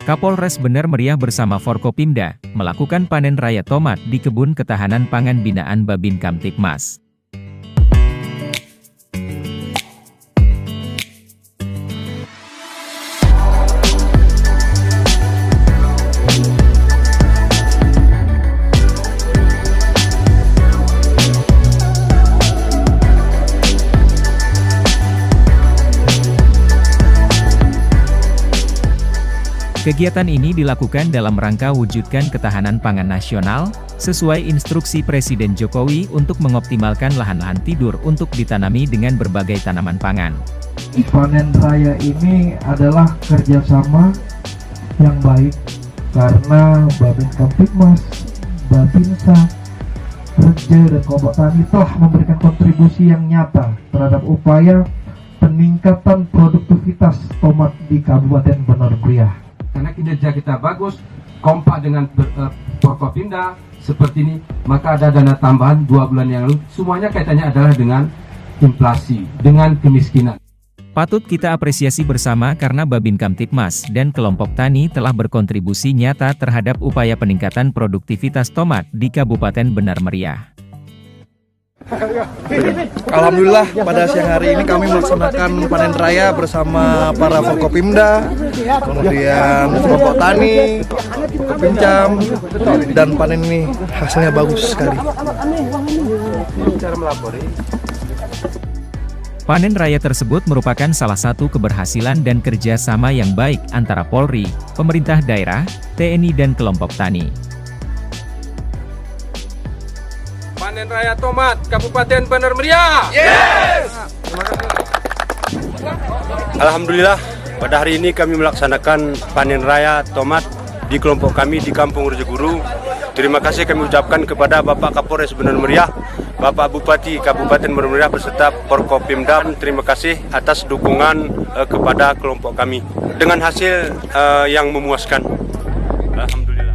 Kapolres Bener Meriah bersama Forkopimda melakukan panen raya tomat di Kebun Ketahanan Pangan binaan Babin Kamtibmas. Kegiatan ini dilakukan dalam rangka wujudkan ketahanan pangan nasional, sesuai instruksi Presiden Jokowi untuk mengoptimalkan lahan-lahan tidur untuk ditanami dengan berbagai tanaman pangan. Panen raya ini adalah kerjasama yang baik karena Babin Kamtibmas, Babinsa, Reja, dan kelompok tani telah memberikan kontribusi yang nyata terhadap upaya peningkatan produktivitas tomat di Kabupaten Bener Meriah. Karena kinerja kita bagus, kompak dengan Forkopimda seperti ini, maka ada dana tambahan 2 bulan yang lalu. Semuanya kaitannya adalah dengan inflasi, dengan kemiskinan. Patut kita apresiasi bersama karena Babin Kamtibmas dan kelompok tani telah berkontribusi nyata terhadap upaya peningkatan produktivitas tomat di Kabupaten Bener Meriah. Alhamdulillah pada siang hari ini kami melaksanakan panen raya bersama para Forkopimda, kemudian kelompok tani, Pincam, dan panen ini hasilnya bagus sekali. Panen raya tersebut merupakan salah satu keberhasilan dan kerjasama yang baik antara Polri, pemerintah daerah, TNI dan kelompok tani. Panen raya tomat Kabupaten Bener Meriah. Yes! Alhamdulillah, pada hari ini kami melaksanakan panen raya tomat di kelompok kami di Kampung Rejeguru. Terima kasih kami ucapkan kepada Bapak Kapolres Bener Meriah, Bapak Bupati Kabupaten Bener Meriah beserta Forkopimda. Terima kasih atas dukungan kepada kelompok kami dengan hasil yang memuaskan. Alhamdulillah.